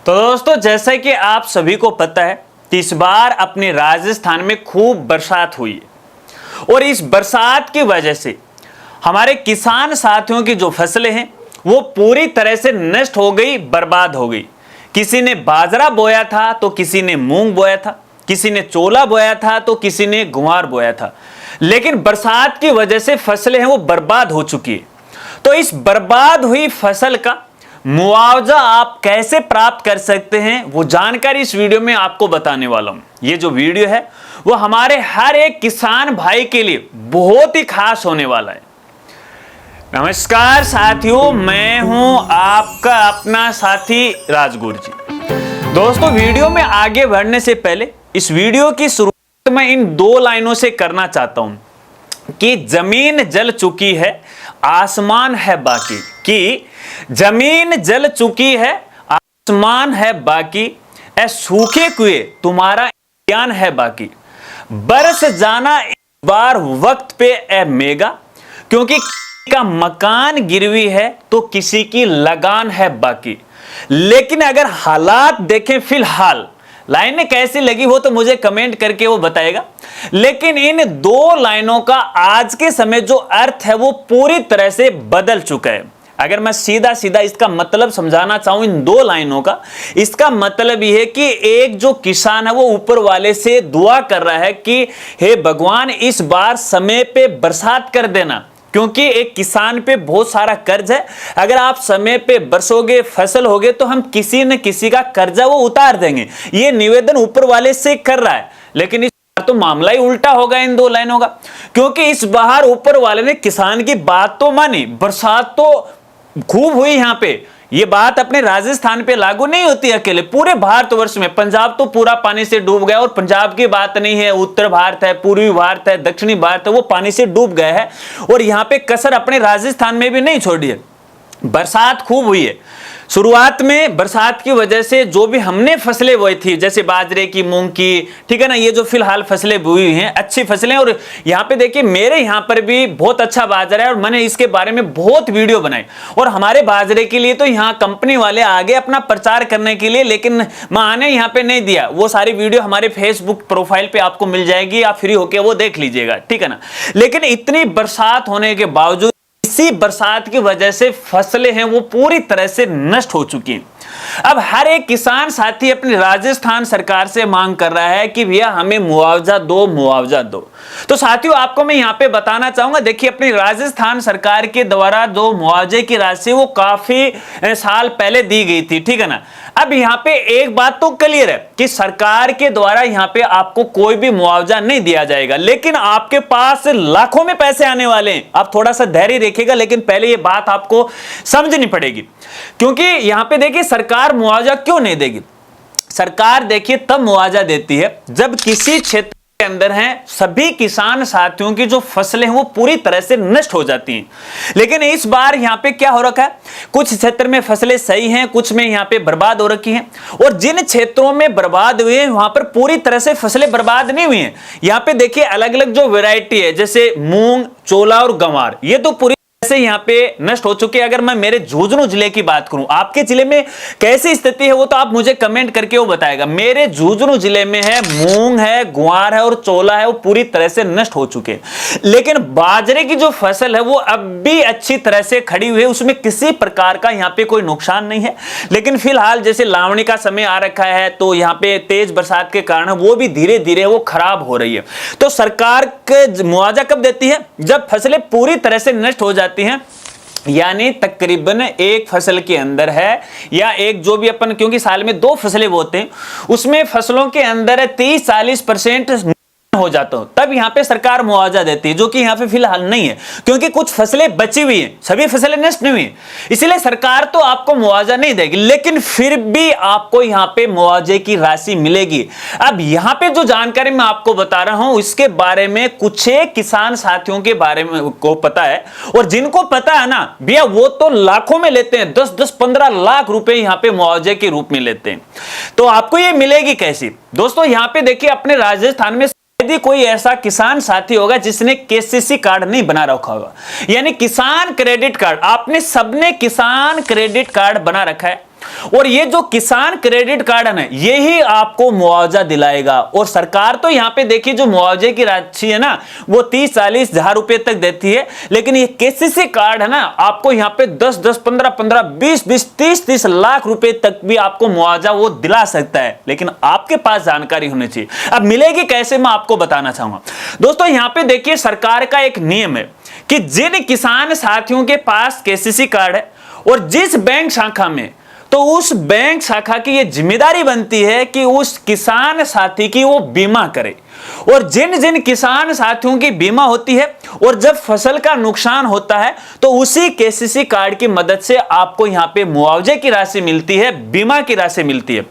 तो दोस्तों, जैसा कि आप सभी को पता है कि इस बार अपने राजस्थान में खूब बरसात हुई है और इस बरसात की वजह से हमारे किसान साथियों की जो फसलें हैं वो पूरी तरह से नष्ट हो गई, बर्बाद हो गई। किसी ने बाजरा बोया था तो किसी ने मूंग बोया था, किसी ने चोला बोया था तो किसी ने गुआर बोया था, लेकिन बरसात की वजह से फसलें हैं वो बर्बाद हो चुकी है। तो इस बर्बाद हुई फसल का मुआवजा आप कैसे प्राप्त कर सकते हैं वो जानकारी इस वीडियो में आपको बताने वाला हूं। ये जो वीडियो है वो हमारे हर एक किसान भाई के लिए बहुत ही खास होने वाला है। नमस्कार साथियों, मैं हूं आपका अपना साथी राजगुरु जी। दोस्तों, वीडियो में आगे बढ़ने से पहले इस वीडियो की शुरुआत मैं इन दो लाइनों से करना चाहता हूं कि जमीन जल चुकी है, आसमान है बाकी। कि जमीन जल चुकी है, आसमान है बाकी, ऐ सूखे कुएं तुम्हारा ज्ञान है बाकी। बरस जाना इस बार वक्त पे ए मेगा, क्योंकि का मकान गिरवी है तो किसी की लगान है बाकी। लेकिन अगर हालात देखें फिलहाल, लाइनें कैसी लगी वो तो मुझे कमेंट करके वो बताएगा, लेकिन इन दो लाइनों का आज के समय जो अर्थ है वो पूरी तरह से बदल चुका है। अगर मैं सीधा सीधा इसका मतलब समझाना चाहूं इन दो लाइनों का, इसका मतलब यह है कि एक जो किसान है वो ऊपर वाले से दुआ कर रहा है कि हे भगवान, इस बार समय पे बरसात कर देना, क्योंकि एक किसान पे बहुत सारा कर्ज है। अगर आप समय पे बरसोगे, फसल होगे तो हम किसी न किसी का कर्जा वो उतार देंगे। ये निवेदन ऊपर वाले से कर रहा है, लेकिन इस बार तो मामला ही उल्टा होगा इन दो लाइनों का, क्योंकि इस बार ऊपर वाले ने किसान की बात तो मानी। बरसात तो खूब हुई यहाँ पे, ये बात अपने राजस्थान पे लागू नहीं होती अकेले, पूरे भारतवर्ष में। पंजाब तो पूरा पानी से डूब गया, और पंजाब की बात नहीं है, उत्तर भारत है, पूर्वी भारत है, दक्षिणी भारत है, वो पानी से डूब गया है। और यहाँ पे कसर अपने राजस्थान में भी नहीं छोड़ी है। बरसात खूब हुई है। शुरुआत में बरसात की वजह से जो भी हमने फसलें बोई थी, जैसे बाजरे की, मूंग की, ठीक है ना, ये जो फिलहाल फसलें बोई हैं, अच्छी फसलें। और यहाँ पे देखिए मेरे यहाँ पर भी बहुत अच्छा बाजरा है और मैंने इसके बारे में बहुत वीडियो बनाई। और हमारे बाजरे के लिए तो यहाँ कंपनी वाले आगे अपना प्रचार करने के लिए, लेकिन मैंने यहाँ पे नहीं दिया। वो सारी वीडियो हमारे फेसबुक प्रोफाइल पे आपको मिल जाएगी, आप फ्री होके वो देख लीजिएगा, ठीक है ना। लेकिन इतनी बरसात होने के बावजूद, इसी बरसात की वजह से फसलें हैं वो पूरी तरह से नष्ट हो चुकी हैं। अब हर एक किसान साथी अपनी राजस्थान सरकार से मांग कर रहा है कि भैया हमें मुआवजा दो, मुआवजा दो। तो साथियों, आपको मैं यहां पे बताना चाहूंगा, देखिए अपनी राजस्थान सरकार के द्वारा जो मुआवजे की राशि वो काफी साल पहले दी गई थी, ठीक है ना। अब यहाँ पे एक बात तो क्लियर है कि सरकार के द्वारा यहाँ पे आपको कोई भी मुआवजा नहीं दिया जाएगा, लेकिन आपके पास लाखों में पैसे आने वाले हैं। आप थोड़ा सा धैर्य रखिएगा, लेकिन पहले ये बात आपको समझनी पड़ेगी, क्योंकि यहाँ पे देखिए सरकार मुआवजा क्यों नहीं देगी। सरकार देखिए तब मुआवजा देती है जब किसी क्षेत्र के अंदर हैं सभी किसान साथियों की जो फसलें हैं वो पूरी तरह से नष्ट हो जाती हैं। लेकिन इस बार यहाँ पे क्या हो रखा है, कुछ क्षेत्र में फसलें सही हैं, कुछ में यहाँ पे बर्बाद हो रखी हैं। और जिन क्षेत्रों में बर्बाद हुए हैं वहां पर पूरी तरह से फसलें बर्बाद नहीं हुई हैं। यहाँ पे देखिए अलग अलग जो वैरायटी है, जैसे मूंग, चोला और गंवार, ये तो पूरी से यहाँ पे नष्ट हो चुके हैं। अगर मैं मेरे झुंझुनू जिले की बात करूं, आपके जिले में कैसी स्थिति है वो तो आप मुझे कमेंट करके वो बताएगा। मेरे झुंझुनू जिले में है, मूंग है, गुआर है और चोला है, वो पूरी तरह से नष्ट हो चुके हैं। लेकिन बाजरे की जो फसल है वो अब भी अच्छी तरह से खड़ी हुई है, उसमें किसी प्रकार का यहाँ पे कोई नुकसान नहीं है। लेकिन फिलहाल जैसे लावणी का समय आ रखा है, तो यहाँ पे तेज बरसात के कारण वो भी धीरे धीरे वो खराब हो रही है। तो सरकार मुआवजा कब देती है, जब फसलें पूरी तरह से नष्ट हो जाती हैं, यानी तकरीबन एक फसल के अंदर है, या एक जो भी अपन, क्योंकि साल में दो फसलें बोते हैं, उसमें फसलों के अंदर 30-40% हो जाता हूं, तब यहां पे सरकार मुआवजा देती है, जो कि यहां पे फिलहाल नहीं है, क्योंकि कुछ फसलें बची हुई हैं, सभी फसलें नष्ट नहीं हुई हैं, इसलिए सरकार तो आपको मुआवजा नहीं देगी, लेकिन फिर भी आपको यहां पे मुआवजे की राशि मिलेगी। अब यहां पे जो जानकारी मैं आपको बता रहा हूं, इसके बारे में कुछ एक किसान साथियों के बारे में को पता है, और जिनको पता है ना भैया, वो तो लाखों में लेते हैं, 10-15 लाख रुपए यहां पे मुआवजे के रूप में लेते हैं। तो आपको ये मिलेगी कैसी? दोस्तों, यहां पे देखिए अपने राजस्थान में यदि कोई ऐसा किसान साथी होगा जिसने केसीसी कार्ड नहीं बना रखा होगा, यानी किसान क्रेडिट कार्ड, आपने सबने किसान क्रेडिट कार्ड बना रखा है, और ये जो किसान क्रेडिट कार्ड है ना, यही आपको मुआवजा दिलाएगा। और सरकार तो यहां पे देखिए जो मुआवजे की राशि है ना, वो 30-40 हजार रुपए तक देती है, लेकिन ये केसीसी कार्ड है ना, आपको यहां पे 10-10, 15-15, 20-20, 30-30 लाख रुपए तक भी आपको मुआवजा वो दिला सकता है, लेकिन आपके पास जानकारी होनी चाहिए। अब मिलेगी कैसे, मैं आपको बताना चाहूंगा। दोस्तों यहां पे देखिए सरकार का एक नियम है कि जिन किसान साथियों के पास केसीसी कार्ड है और जिस बैंक शाखा में, तो उस बैंक शाखा की यह जिम्मेदारी बनती है कि उस किसान साथी की वो बीमा करे। और जिन जिन किसान साथियों की बीमा होती है और जब फसल का नुकसान होता है, तो उसी केसीसी कार्ड की मदद से आपको यहां पे मुआवजे की राशि मिलती है, बीमा की राशि मिलती है।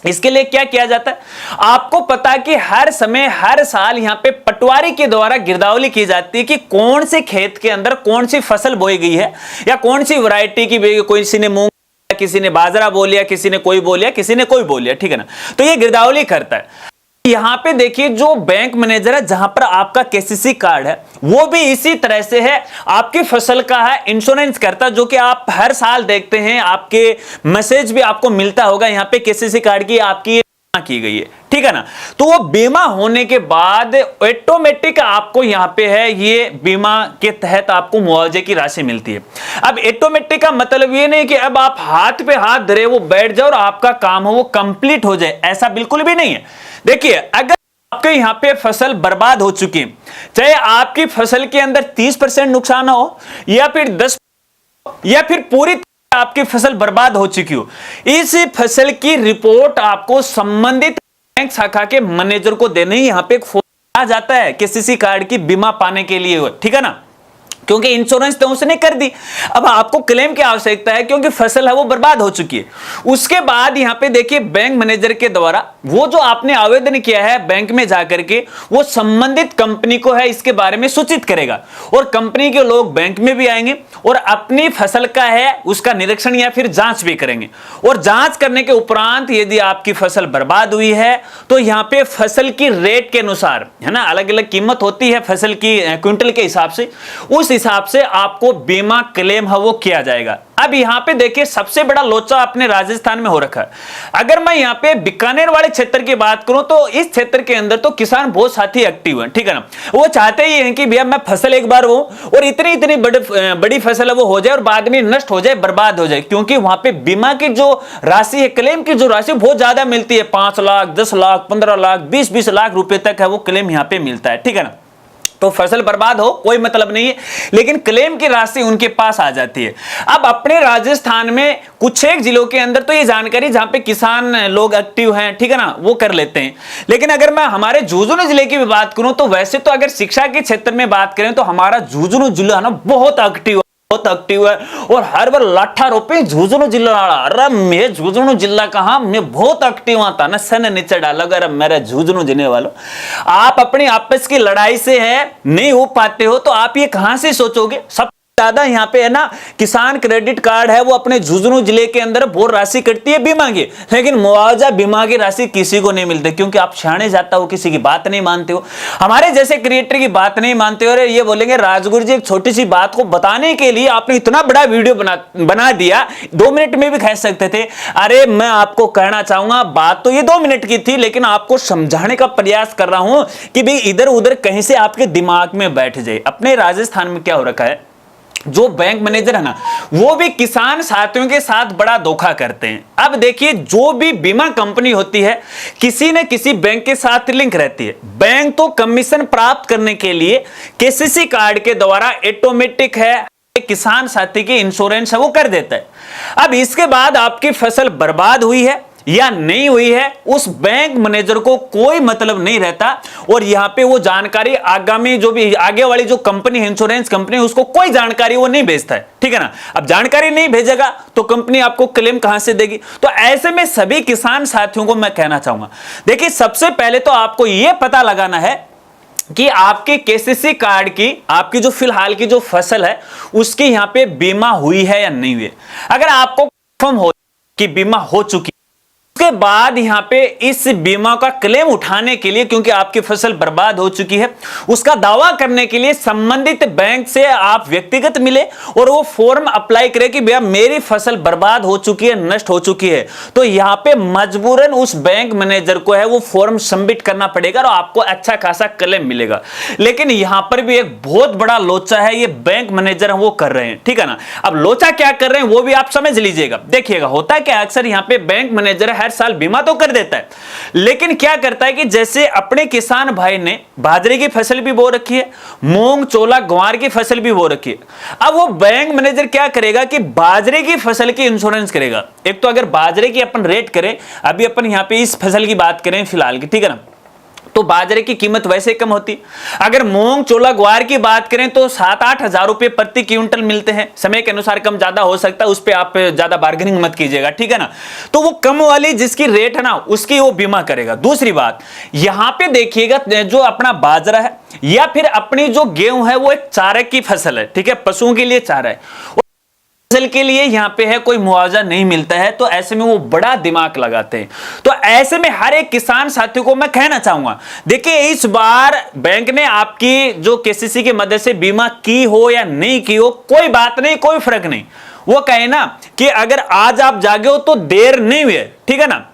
इसके लिए क्या किया जाता है, आपको पता है कि हर समय हर साल यहां पे पटवारी के द्वारा गिरदावरी की जाती है कि कौन से खेत के अंदर कौन सी फसल बोई गई है या कौन सी वैरायटी की, किसी ने मूंग, किसी ने बाजरा बोल लिया, किसी ने कोई बोल लिया, किसी ने कोई बोल लिया, ठीक है ना। तो ये गिरदावरी करता है। यहां पे देखिए जो बैंक मैनेजर है, जहां पर आपका केसीसी कार्ड है, वो भी इसी तरह से है, आपकी फसल का है इंश्योरेंस करता है, जो कि आप हर साल देखते हैं, आपके मैसेज भी आपको मिलता होगा यहां पे केसीसी कार्ड की आपकी की गई है, ठीक है ना। तो वो बीमा होने के बाद ऑटोमेटिक आपको यहां पे है, ये बीमा के तहत आपको मुआवजे की राशि मिलती है। अब ऑटोमेटिक का मतलब ये नहीं कि अब आप हाथ पे हाथ धरे वो बैठ जाओ और आपका काम हो वो कंप्लीट हो जाए, ऐसा बिल्कुल भी नहीं है। देखिए अगर आपके यहां पे फसल बर्बाद हो चुकी है, चाहे आपकी फसल के अंदर 30% नुकसान हो या फिर 10 या फिर पूरी आपकी फसल बर्बाद हो चुकी हो, इस फसल की रिपोर्ट आपको संबंधित बैंक शाखा के मैनेजर को देने ही यहां पे एक फॉर्म आ जाता है केसीसी कार्ड की बीमा पाने के लिए, ठीक है ना, क्योंकि इंश्योरेंस तो उसने कर दी। अब आपको क्लेम की आवश्यकता है क्योंकि फसल है वो बर्बाद हो चुकी है। उसके बाद यहां पे देखिए बैंक मैनेजर के द्वारा वो जो आपने आवेदन किया है बैंक में जाकर के, वो संबंधित कंपनी को है इसके बारे में सूचित करेगा और कंपनी के लोग बैंक में भी आएंगे और अपनी फसल का है उसका निरीक्षण या फिर जांच भी करेंगे। और जांच करने के उपरांत यदि आपकी फसल बर्बाद हुई है तो यहां पे फसल की रेट के अनुसार, है ना, अलग अलग कीमत होती है फसल की क्विंटल के हिसाब से, उस हिसाब से आपको बीमा क्लेम है वो किया जाएगा। अब यहां पे देखिए सबसे बड़ा लोचा अपने राजस्थान में हो रखा है। अगर मैं यहां पे बीकानेर वाले क्षेत्र की बात करूं तो इस क्षेत्र के अंदर तो किसान बहुत साथी एक्टिव हैं, ठीक है ना। वो चाहते ही हैं कि भैया मैं फसल एक बार हो और इतनी इतनी बड़ी फसल है वो हो जाए और बाद में नष्ट हो जाए, बर्बाद हो जाए, क्योंकि वहां पे बीमा की जो राशि है, क्लेम की जो राशि बहुत ज्यादा मिलती है, 5 लाख, 10 लाख, 15 लाख, 20-20 लाख रुपए तक है वो क्लेम यहां पे मिलता है, ठीक है ना। तो फसल बर्बाद हो कोई मतलब नहीं है, लेकिन क्लेम की राशि उनके पास आ जाती है। अब अपने राजस्थान में कुछ एक जिलों के अंदर तो ये जानकारी जहां पे किसान लोग एक्टिव हैं, ठीक है ना, वो कर लेते हैं। लेकिन अगर मैं हमारे झुंझुनू जिले की भी बात करूं तो वैसे तो अगर शिक्षा के क्षेत्र में बात करें तो हमारा झुंझुनू जिला ना बहुत एक्टिव है और हर बार लाठा रोपे झुंझुनू जिला। अरे मैं झुंझुनू जिला कहां, मैं बहुत एक्टिव आता ना, सन नीचे डालो अगर मेरे झुंझुनू जिले वालों। आप अपनी आपस की लड़ाई से है नहीं हो पाते हो तो आप ये कहां से सोचोगे। सब ज्यादा यहाँ पे है ना किसान क्रेडिट कार्ड है वो अपने झुंझुनू जिले के अंदर बहुत राशि कटती है बीमा की, लेकिन मुआवजा बीमा की राशि किसी को नहीं मिलती, क्योंकि आप शाणे जाता हो, किसी की बात नहीं मानते हो, हमारे जैसे क्रिएटर की बात नहीं मानते हो। और ये बोलेंगे राजगुरु जी एक छोटी सी बात को बताने के लिए आपने इतना बड़ा वीडियो बना दिया, 2 मिनट में भी कह सकते थे। अरे मैं आपको कहना चाहूंगा बात तो ये 2 मिनट की थी, लेकिन आपको समझाने का प्रयास कर रहा हूं कि भाई इधर उधर कहीं से आपके दिमाग में बैठ जाए। अपने राजस्थान में क्या हो रखा है, जो बैंक मैनेजर है ना वो भी किसान साथियों के साथ बड़ा धोखा करते हैं। अब देखिए जो भी बीमा कंपनी होती है किसी न किसी बैंक के साथ लिंक रहती है। बैंक तो कमीशन प्राप्त करने के लिए केसीसी कार्ड के द्वारा ऑटोमेटिक है किसान साथी की इंश्योरेंस है वो कर देता है। अब इसके बाद आपकी फसल बर्बाद हुई है या नहीं हुई है उस बैंक मैनेजर को कोई मतलब नहीं रहता, और यहां पे वो जानकारी आगामी जो भी आगे वाली जो कंपनी है इंश्योरेंस कंपनी उसको कोई जानकारी वो नहीं भेजता है, ठीक है ना। अब जानकारी नहीं भेजेगा तो कंपनी आपको क्लेम कहां से देगी। तो ऐसे में सभी किसान साथियों को मैं कहना चाहूंगा, देखिए सबसे पहले तो आपको यह पता लगाना है कि आपके केसीसी कार्ड की आपकी जो फिलहाल की जो फसल है उसकी यहां पे बीमा हुई है या नहीं हुई है। अगर आपको कंफर्म हो कि बीमा हो चुकी, उसके उसके बाद यहां पे इस बीमा का क्लेम उठाने के लिए, क्योंकि आपकी फसल बर्बाद हो चुकी है, उसका दावा करने के लिए संबंधित बैंक से आप व्यक्तिगत मिले और वो फॉर्म अप्लाई करें कि भैया मेरी फसल बर्बाद हो चुकी है, नष्ट हो चुकी है, तो यहां पे मजबूरन उस बैंक मैनेजर को है वो फॉर्म सबमिट करना पड़ेगा और आपको अच्छा खासा क्लेम मिलेगा। लेकिन यहां पर भी एक बहुत बड़ा लोचा है, ये बैंक मैनेजर वो कर रहे हैं, ठीक है ना। अब लोचा क्या कर रहे हैं वो भी आप समझ लीजिएगा। देखिएगा होता है कि अक्सर यहां पे बैंक मैनेजर हर साल बीमा तो कर देता है, लेकिन क्या करता है कि जैसे अपने किसान भाई ने बाजरे की फसल भी बो रखी है, मूंग चोला ग्वार की फसल भी बो रखी है, अब वो बैंक मैनेजर क्या करेगा कि बाजरे की फसल की इंश्योरेंस करेगा। एक तो अगर बाजरे की अपन रेट करें, अभी अपन यहां पे इस फसल की बात करें फिलहाल की, ठीक है ना, तो बाजरे की कीमत वैसे कम होती। अगर मूंग चोला ग्वार की बात करें तो 7-8 हजार रुपए प्रति क्विंटल मिलते हैं, समय के अनुसार कम ज्यादा हो सकता है, उस पर आप ज्यादा बार्गेनिंग मत कीजिएगा, ठीक है ना। तो वो कम वाली जिसकी रेट है ना उसकी वो बीमा करेगा। दूसरी बात यहां पे देखिएगा, जो अपना बाजरा है या फिर अपनी जो गेहूं है वो एक चारे की फसल है, ठीक है, पशुओं के लिए चारा है, फसल के लिए यहां पे है कोई मुआवजा नहीं मिलता है, तो ऐसे में वो बड़ा दिमाग लगाते हैं। तो ऐसे में हर एक किसान साथी को मैं कहना चाहूंगा, देखिए इस बार बैंक ने आपकी जो केसीसी की मदद से बीमा की हो या नहीं की हो, कोई बात नहीं, कोई फर्क नहीं। वो कहे ना कि अगर आज आप जागे हो तो देर नहीं हुई, ठीक है ना।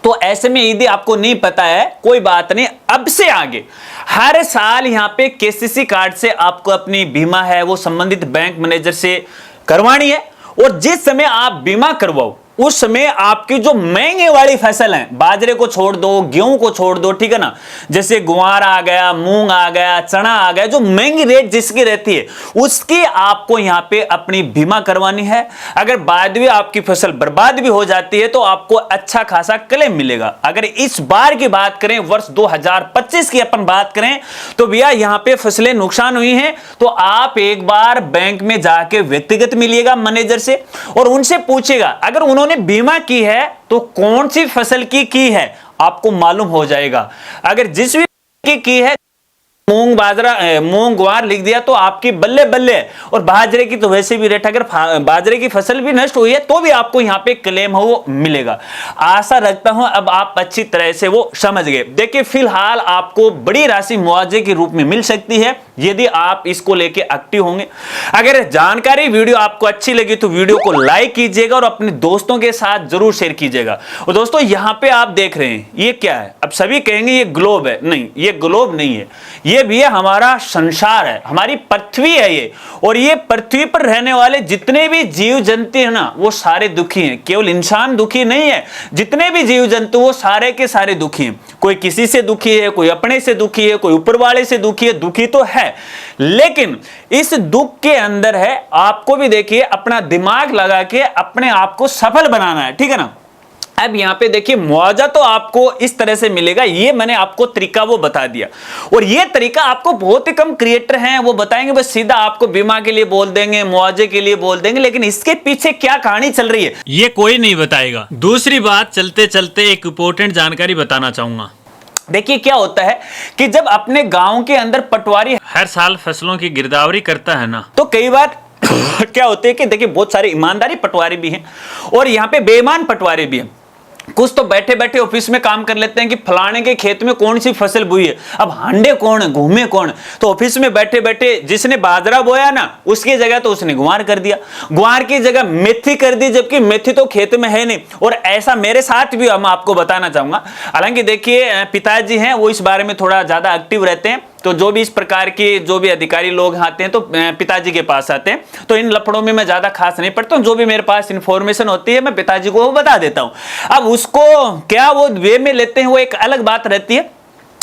तो ऐसे में यदि आपको नहीं पता है कोई बात नहीं, अब से आगे हर साल यहां पे केसीसी कार्ड से आपको अपनी बीमा है वो संबंधित बैंक मैनेजर से करवानी है। और जिस समय आप बीमा करवाओ उस समय आपकी जो महंगे वाली फसल है, बाजरे को छोड़ दो, गेहूं को छोड़ दो, ठीक है ना, जैसे ग्वार आ गया, मूंग आ गया, चना आ गया, जो महंगी रेट जिसकी रहती है उसकी आपको यहां पे अपनी बीमा करवानी है। अगर बाद में आपकी फसल बर्बाद भी हो जाती है तो आपको अच्छा खासा क्लेम मिलेगा। अगर इस बार की बात करें, वर्ष 2025 की अपन बात करें, तो भैया यहां पे फसलें नुकसान हुई हैं तो आप एक बार बैंक में जाके व्यक्तिगत मिलिएगा मैनेजर से और उनसे पूछेगा, अगर उन्होंने बीमा की है तो कौन सी फसल की है आपको मालूम हो जाएगा। अगर जिस भी की है मूंग बाजरा मूंग ग्वार लिख दिया तो आपकी बल्ले बल्ले। और बाजरे की तो वैसे भी रेट, अगर बाजरे की फसल भी नष्ट हुई है तो भी आपको यहां पे क्लेम हो वो मिलेगा। आशा रखता हूं अब आप अच्छी तरह से वो समझ गए। देखिए फिलहाल आपको बड़ी राशि मुआवजे के रूप में मिल सकती है यदि आप इसको लेके एक्टिव होंगे। अगर जानकारी वीडियो आपको अच्छी लगी तो वीडियो को लाइक कीजिएगा और अपने दोस्तों के साथ जरूर शेयर कीजिएगा। और दोस्तों यहां पे आप देख रहे हैं ये क्या है, अब सभी कहेंगे ये ग्लोब है, नहीं ये ग्लोब नहीं है, ये भी हमारा संसार है, हमारी पृथ्वी है ये। और ये पृथ्वी पर रहने वाले जितने भी जीव जंतु हैं ना वो सारे दुखी हैं, केवल इंसान दुखी नहीं है, जितने भी जीव जंतु वो सारे के सारे दुखी हैं। कोई किसी से दुखी है, कोई अपने से दुखी है, कोई ऊपर वाले से दुखी है, दुखी तो है, लेकिन इस दुख के अंदर है आपको भी देखिए अपना दिमाग लगा के अपने आप को सफल बनाना है, ठीक है ना। अब यहां पे देखिए मुआवजा तो आपको इस तरह से मिलेगा, ये मैंने आपको तरीका वो बता दिया। और ये तरीका आपको बहुत ही कम क्रिएटर हैं वो बताएंगे, बस सीधा आपको बीमा के लिए बोल देंगे, मुआवजे के लिए बोल देंगे, लेकिन इसके पीछे क्या कहानी चल रही है ये कोई नहीं बताएगा। दूसरी बात, चलते चलते एक इंपॉर्टेंट जानकारी बताना चाहूंगा। देखिए क्या होता है कि जब अपने गांव के अंदर पटवारी हर साल फसलों की गिरदावरी करता है ना, तो कई बार क्या होते हैं कि देखिए बहुत सारे ईमानदारी पटवारी भी हैं और यहाँ पे बेईमान पटवारी भी हैं। कुछ तो बैठे बैठे ऑफिस में काम कर लेते हैं कि फलाने के खेत में कौन सी फसल बोई है, अब हांडे कौन है, घूमे कौन है, तो ऑफिस में बैठे बैठे जिसने बाजरा बोया ना उसकी जगह तो उसने ग्वार कर दिया, ग्वार की जगह मेथी कर दी, जबकि मेथी तो खेत में है नहीं। और ऐसा मेरे साथ भी हम आपको बताना चाहूंगा। हालांकि देखिए पिताजी हैं वो इस बारे में थोड़ा ज्यादा एक्टिव रहते हैं, तो जो भी इस प्रकार के जो भी अधिकारी लोग आते हैं तो पिताजी के पास आते हैं, तो इन लफड़ों में मैं ज्यादा खास नहीं पड़ता हूं। जो भी मेरे पास इंफॉर्मेशन होती है मैं पिताजी को वो बता देता हूं। अब उसको क्या वो वे में लेते हैं वो एक अलग बात रहती है।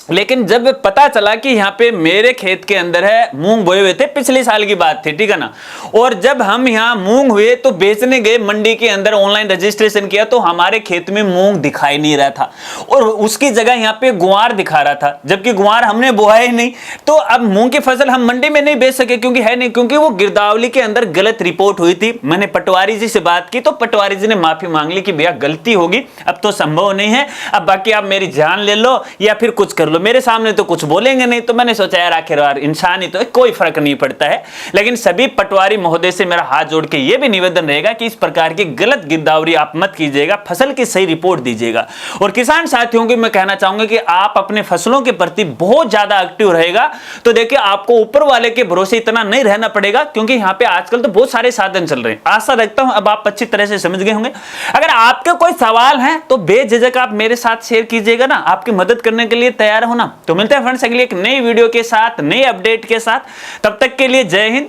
लेकिन जब पता चला कि यहाँ पे मेरे खेत के अंदर है मूंग बोए हुए थे, पिछले साल की बात थी, ठीक है ना, और जब हम यहाँ मूंग हुए तो बेचने गए मंडी के अंदर, ऑनलाइन रजिस्ट्रेशन किया तो हमारे खेत में मूंग दिखाई नहीं रहा था और उसकी जगह यहाँ पे ग्वार दिखा रहा था, जबकि ग्वार हमने बोया ही नहीं। तो अब मूंग की फसल हम मंडी में नहीं बेच सके क्योंकि है नहीं, क्योंकि वो गिरदावरी के अंदर गलत रिपोर्ट हुई थी। मैंने पटवारी जी से बात की तो पटवारी जी ने माफी मांग ली कि भैया गलती होगी, अब तो संभव नहीं है, अब बाकी आप मेरी जान ले लो या फिर कुछ कर लो, मतलब मेरे सामने तो कुछ बोलेंगे नहीं, तो मैंने सोचा यार आखिरकार इंसान ही तो है, कोई फर्क नहीं पड़ता है। लेकिन सभी पटवारी महोदय से मेरा हाथ जोड़ के यह भी निवेदन रहेगा कि इस प्रकार की गलत गिरदावरी आप मत कीजिएगा, फसल की सही रिपोर्ट दीजिएगा। और किसान साथियों को मैं कहना चाहूंगा कि आप अपने फसलों के प्रति बहुत ज्यादा एक्टिव रहेगा, तो देखिए आपको ऊपर वाले के भरोसे इतना नहीं रहना पड़ेगा, क्योंकि यहाँ पे आजकल तो बहुत सारे साधन चल रहे हैं। आशा रखता हूं अब आप अच्छी तरह से समझ गए होंगे। अगर आपके कोई सवाल हैं तो बेझिझक आप मेरे साथ शेयर कीजिएगा ना, आपकी मदद करने के लिए तैयार हो ना। तो मिलते हैं फ्रेंड्स अगली एक नई वीडियो के साथ, नई अपडेट के साथ। तब तक के लिए जय हिंद,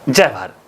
जय भारत।